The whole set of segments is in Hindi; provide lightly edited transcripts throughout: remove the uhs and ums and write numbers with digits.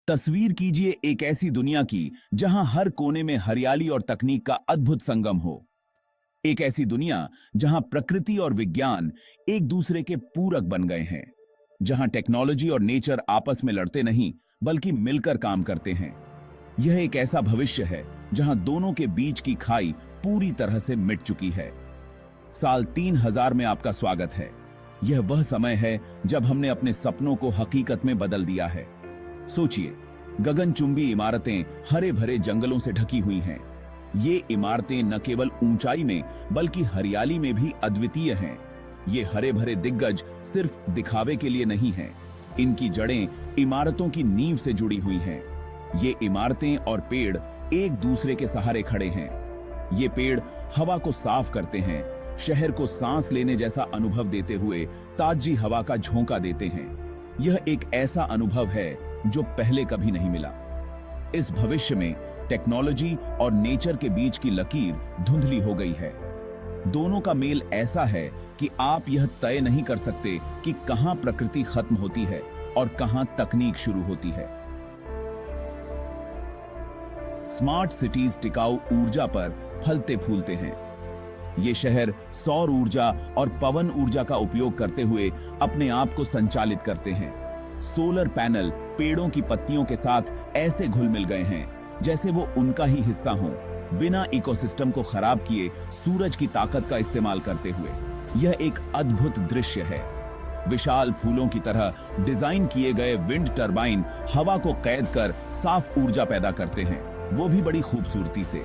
तस्वीर कीजिए एक ऐसी दुनिया की जहां हर कोने में हरियाली और तकनीक का अद्भुत संगम हो। एक ऐसी दुनिया जहां प्रकृति और विज्ञान एक दूसरे के पूरक बन गए हैं, जहां टेक्नोलॉजी और नेचर आपस में लड़ते नहीं बल्कि मिलकर काम करते हैं। यह एक ऐसा भविष्य है जहां दोनों के बीच की खाई पूरी तरह से मिट चुकी है। साल 3000 में आपका स्वागत है। यह वह समय है जब हमने अपने सपनों को हकीकत में बदल दिया है। सोचिए, गगनचुंबी इमारतें हरे भरे जंगलों से ढकी हुई हैं। ये इमारतें न केवल ऊंचाई में बल्कि हरियाली में भी अद्वितीय हैं। ये हरे भरे दिग्गज सिर्फ दिखावे के लिए नहीं हैं। इनकी जड़ें इमारतों की नींव से जुड़ी हुई हैं। ये इमारतें और पेड़ एक दूसरे के सहारे खड़े हैं। ये पेड़ हवा को साफ करते हैं, शहर को सांस लेने जैसा अनुभव देते हुए ताजी हवा का झोंका देते हैं। यह एक ऐसा अनुभव है जो पहले कभी नहीं मिला। इस भविष्य में टेक्नोलॉजी और नेचर के बीच की लकीर धुंधली हो गई है। दोनों का मेल ऐसा है कि आप यह तय नहीं कर सकते कि कहां प्रकृति खत्म होती है और कहां तकनीक शुरू होती है। स्मार्ट सिटीज टिकाऊ ऊर्जा पर फलते फूलते हैं। ये शहर सौर ऊर्जा और पवन ऊर्जा का उपयोग करते हुए अपने आप को संचालित करते हैं। सोलर पैनल पेड़ों की पत्तियों के साथ ऐसे घुल मिल गए हैं जैसे वो उनका ही हिस्सा हों, बिना इकोसिस्टम को खराब किए सूरज की ताकत का इस्तेमाल करते हुए। यह एक अद्भुत दृश्य है। विशाल फूलों की तरह डिजाइन किए गए विंड टरबाइन हवा को कैद कर साफ ऊर्जा पैदा करते हैं, वो भी बड़ी खूबसूरती से।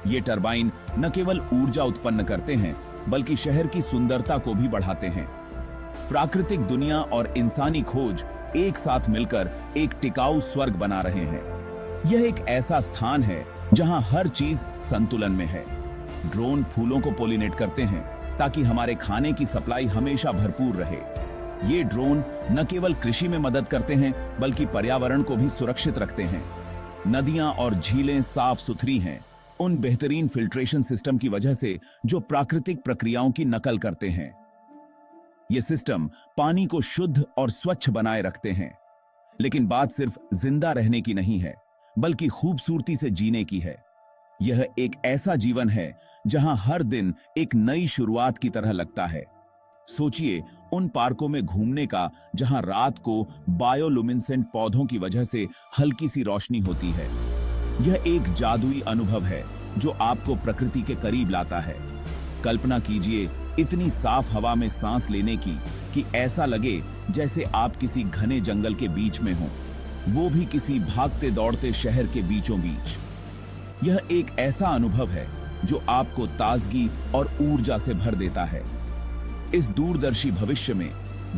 ये टरबाइन न केवल ऊर्जा उत्पन्न करते हैं बल्कि शहर की सुंदरता को भी बढ़ाते हैं। प्राकृतिक दुनिया और इंसानी खोज एक साथ मिलकर एक टिकाऊ स्वर्ग बना रहे हैं। यह एक ऐसा स्थान है जहां हर चीज संतुलन में है। ड्रोन फूलों को पोलिनेट करते हैं ताकि हमारे खाने की सप्लाई हमेशा भरपूर रहे। ये ड्रोन न केवल कृषि में मदद करते हैं बल्कि पर्यावरण को भी सुरक्षित रखते हैं। नदियां और झीलें साफ सुथरी हैं, उन बेहतरीन फिल्ट्रेशन सिस्टम की वजह से जो प्राकृतिक प्रक्रियाओं की नकल करते हैं। ये सिस्टम पानी को शुद्ध और स्वच्छ बनाए रखते हैं। लेकिन बात सिर्फ जिंदा रहने की नहीं है बल्कि खूबसूरती से जीने की है। यह एक ऐसा जीवन है जहां हर दिन एक नई शुरुआत की तरह लगता है। सोचिए उन पार्कों में घूमने का जहां रात को बायोलुमिनेसेंट पौधों की वजह से हल्की सी रोशनी होती है। यह एक जादुई अनुभव है जो आपको प्रकृति के करीब लाता है। कल्पना कीजिए इतनी साफ हवा में सांस लेने की कि ऐसा लगे जैसे आप किसी घने जंगल के बीच में हों, वो भी किसी भागते दौड़ते शहर के बीचों बीच। यह एक ऐसा अनुभव है जो आपको ताजगी और ऊर्जा से भर देता है। इस दूरदर्शी भविष्य में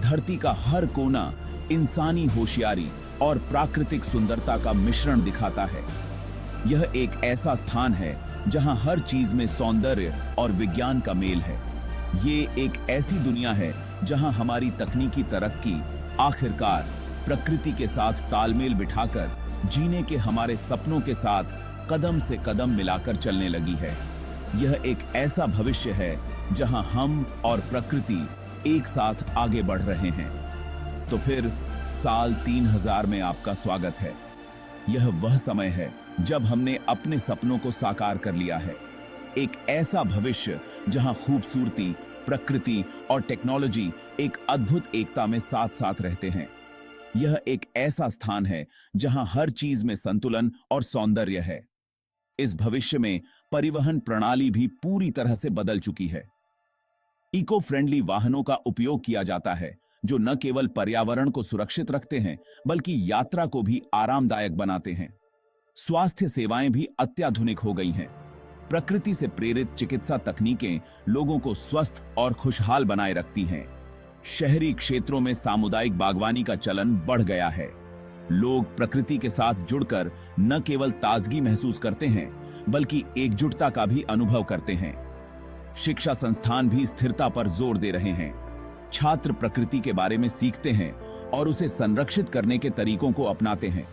धरती का हर कोना इंसानी होशियारी और प्राकृतिक सुंदरता का मिश्रण दिखाता है। यह एक ऐसा स्थान है जहां हर चीज में सौंदर्य और विज्ञान का मेल है। ये एक ऐसी दुनिया है जहां हमारी तकनीकी तरक्की आखिरकार प्रकृति के साथ तालमेल बिठाकर जीने के हमारे सपनों के साथ कदम से कदम मिलाकर चलने लगी है। यह एक ऐसा भविष्य है जहां हम और प्रकृति एक साथ आगे बढ़ रहे हैं। तो फिर साल 3000 में आपका स्वागत है। यह वह समय है जब हमने अपने सपनों को साकार कर लिया है। एक ऐसा भविष्य जहां खूबसूरती, प्रकृति और टेक्नोलॉजी एक अद्भुत एकता में साथ साथ रहते हैं। यह एक ऐसा स्थान है जहां हर चीज में संतुलन और सौंदर्य है। इस भविष्य में परिवहन प्रणाली भी पूरी तरह से बदल चुकी है। इको फ्रेंडली वाहनों का उपयोग किया जाता है जो न केवल पर्यावरण को सुरक्षित रखते हैं बल्कि यात्रा को भी आरामदायक बनाते हैं। स्वास्थ्य सेवाएं भी अत्याधुनिक हो गई हैं। प्रकृति से प्रेरित चिकित्सा तकनीकें लोगों को स्वस्थ और खुशहाल बनाए रखती हैं। शहरी क्षेत्रों में सामुदायिक बागवानी का चलन बढ़ गया है। लोग प्रकृति के साथ जुड़कर न केवल ताजगी महसूस करते हैं बल्कि एकजुटता का भी अनुभव करते हैं। शिक्षा संस्थान भी स्थिरता पर जोर दे रहे हैं। छात्र प्रकृति के बारे में सीखते हैं और उसे संरक्षित करने के तरीकों को अपनाते हैं।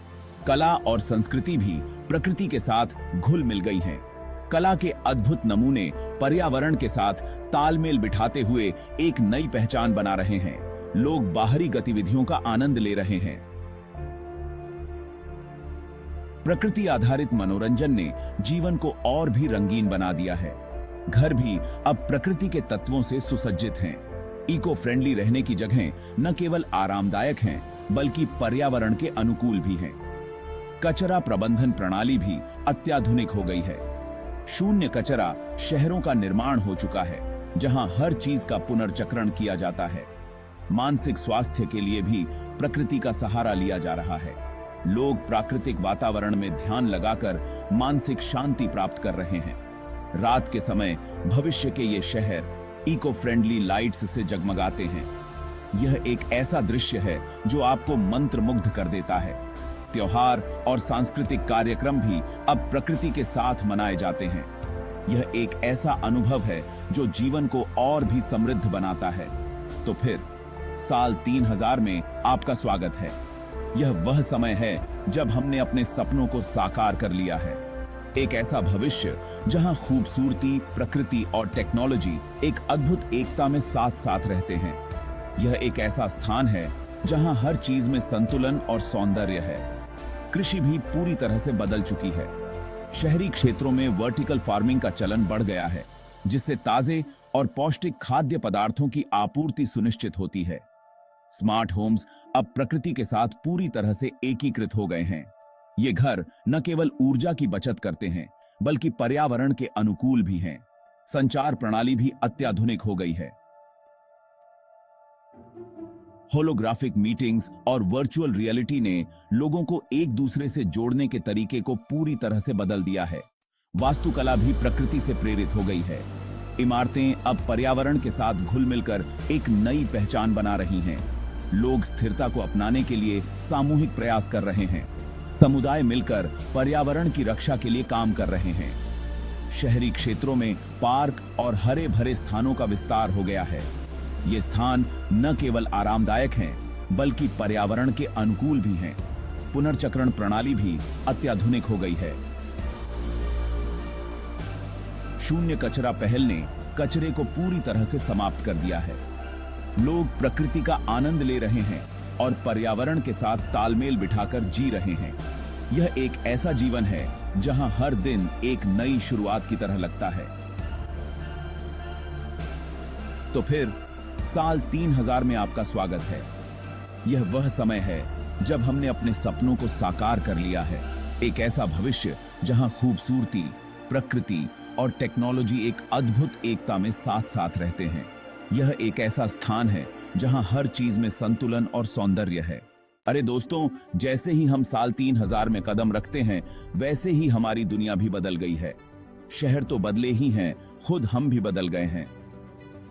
कला और संस्कृति भी प्रकृति के साथ घुल मिल गई हैं। कला के अद्भुत नमूने पर्यावरण के साथ तालमेल बिठाते हुए एक नई पहचान बना रहे हैं। लोग बाहरी गतिविधियों का आनंद ले रहे हैं। प्रकृति आधारित मनोरंजन ने जीवन को और भी रंगीन बना दिया है। घर भी अब प्रकृति के तत्वों से सुसज्जित हैं। इको फ्रेंडली रहने की जगह न केवल आरामदायक हैं, बल्कि पर्यावरण के अनुकूल भी हैं। कचरा प्रबंधन प्रणाली भी अत्याधुनिक हो गई है। शून्य कचरा शहरों का निर्माण हो चुका है, जहां हर चीज का पुनर्चक्रण किया जाता है। मानसिक स्वास्थ्य के लिए भी प्रकृति का सहारा लिया जा रहा है। लोग प्राकृतिक वातावरण में ध्यान लगाकर मानसिक शांति प्राप्त कर रहे हैं। रात के समय भविष्य के ये शहर इको फ्रेंडली लाइट्स से जगमगाते हैं। यह एक ऐसा दृश्य है जो आपको मंत्रमुग्ध कर देता है। त्योहार और सांस्कृतिक कार्यक्रम भी अब प्रकृति के साथ मनाए जाते हैं। यह एक ऐसा अनुभव है जो जीवन को और भी समृद्ध बनाता है। तो फिर साल 3000 में आपका स्वागत है। यह वह समय है जब हमने अपने सपनों को साकार कर लिया है। एक ऐसा भविष्य जहां खूबसूरती, प्रकृति और टेक्नोलॉजी एक अद्भुत एकता में साथ साथ रहते हैं। यह एक ऐसा स्थान है जहां हर चीज में संतुलन और सौंदर्य है। कृषि भी पूरी तरह से बदल चुकी है। शहरी क्षेत्रों में वर्टिकल फार्मिंग का चलन बढ़ गया है, जिससे ताजे और पौष्टिक खाद्य पदार्थों की आपूर्ति सुनिश्चित होती है। स्मार्ट होम्स अब प्रकृति के साथ पूरी तरह से एकीकृत हो गए हैं। ये घर न केवल ऊर्जा की बचत करते हैं, बल्कि पर्यावरण के अनुकूल भी हैं। संचार प्रणाली भी अत्याधुनिक हो गई है। होलोग्राफिक मीटिंग्स और वर्चुअल रियलिटी ने लोगों को एक दूसरे से जोड़ने के तरीके को पूरी तरह से बदल दिया है। वास्तुकला भी प्रकृति से प्रेरित हो गई है। इमारतें अब पर्यावरण के साथ घुल मिलकर एक नई पहचान बना रही हैं। लोग स्थिरता को अपनाने के लिए सामूहिक प्रयास कर रहे हैं। समुदाय मिलकर पर्यावरण की रक्षा के लिए काम कर रहे हैं। शहरी क्षेत्रों में पार्क और हरे भरे स्थानों का विस्तार हो गया है। ये स्थान न केवल आरामदायक हैं, बल्कि पर्यावरण के अनुकूल भी हैं। पुनर्चक्रण प्रणाली भी अत्याधुनिक हो गई है। शून्य कचरा पहल ने कचरे को पूरी तरह से समाप्त कर दिया है। लोग प्रकृति का आनंद ले रहे हैं और पर्यावरण के साथ तालमेल बिठाकर जी रहे हैं। यह एक ऐसा जीवन है जहां हर दिन एक नई शुरुआत की तरह लगता है। तो फिर साल 3000 में आपका स्वागत है। यह वह समय है जब हमने अपने सपनों को साकार कर लिया है। एक ऐसा भविष्य जहां खूबसूरती, प्रकृति और टेक्नोलॉजी एक अद्भुत एकता में साथ साथ रहते हैं। यह एक ऐसा स्थान है जहां हर चीज में संतुलन और सौंदर्य है। अरे दोस्तों, जैसे ही हम साल 3000 में कदम रखते हैं, वैसे ही हमारी दुनिया भी बदल गई है। शहर तो बदले ही हैं, खुद हम भी बदल गए हैं।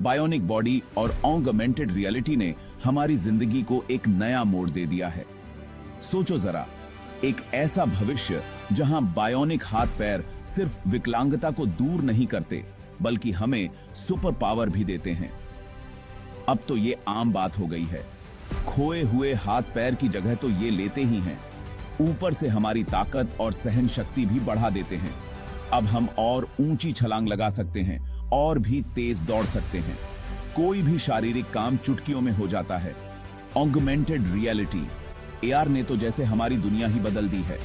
बायोनिक बॉडी और ऑगमेंटेड रियलिटी ने हमारी जिंदगी को एक नया मोड़ दे दिया है। सोचो जरा, एक ऐसा भविष्य जहां बायोनिक हाथ पैर सिर्फ विकलांगता को दूर नहीं करते, बल्कि हमें सुपर पावर भी देते हैं। अब तो ये आम बात हो गई है। खोए हुए हाथ पैर की जगह तो ये लेते ही हैं। ऊपर से हमारी ताकत और सहन शक्ति भी बढ़ा देते हैं। अब हम और ऊंची छलांग लगा सकते हैं और भी तेज दौड़ सकते हैं। कोई भी शारीरिक काम चुटकियों में हो जाता है। ऑगमेंटेड रियलिटी, AR ने तो जैसे हमारी दुनिया ही बदल दी है।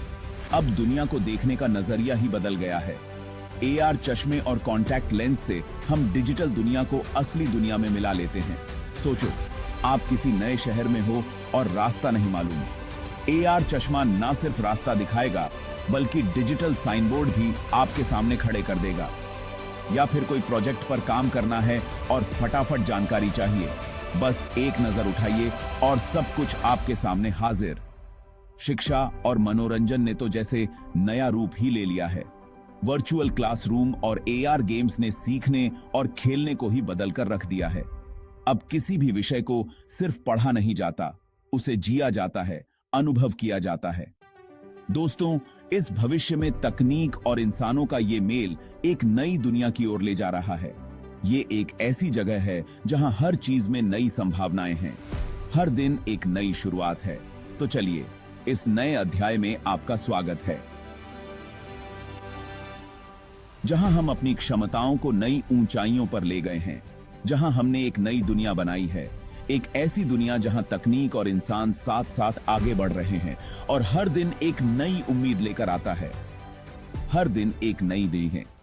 अब दुनिया को देखने का नजरिया ही बदल गया है। AR चश्मे और कॉन्टैक्ट लेंस से हम डिजिटल दुनिया को असली दुनिया में मिला लेते हैं। सोचो, आप किसी नए शहर में हो और रास्ता नहीं मालूम। AR चश्मा ना सिर्फ रास्ता दिखाएगा, बल्कि डिजिटल साइन बोर्ड भी आपके सामने खड़े कर देगा। या फिर कोई प्रोजेक्ट पर काम करना है और फटाफट जानकारी चाहिए, बस एक नजर उठाइए और सब कुछ आपके सामने हाजिर। शिक्षा और मनोरंजन ने तो जैसे नया रूप ही ले लिया है। वर्चुअल क्लासरूम और AR गेम्स ने सीखने और खेलने को ही बदल कर रख दिया है। अब किसी भी विषय को सिर्फ पढ़ा नहीं जाता, उसे जिया जाता है, अनुभव किया जाता है। दोस्तों, इस भविष्य में तकनीक और इंसानों का ये मेल एक नई दुनिया की ओर ले जा रहा है। ये एक ऐसी जगह है जहां हर चीज में नई संभावनाएं हैं। हर दिन एक नई शुरुआत है। तो चलिए, इस नए अध्याय में आपका स्वागत है, जहां हम अपनी क्षमताओं को नई ऊंचाइयों पर ले गए हैं, जहां हमने एक नई दुनिया बनाई है, एक ऐसी दुनिया जहां तकनीक और इंसान साथ साथ आगे बढ़ रहे हैं और हर दिन एक नई उम्मीद लेकर आता है। हर दिन एक नई डे है।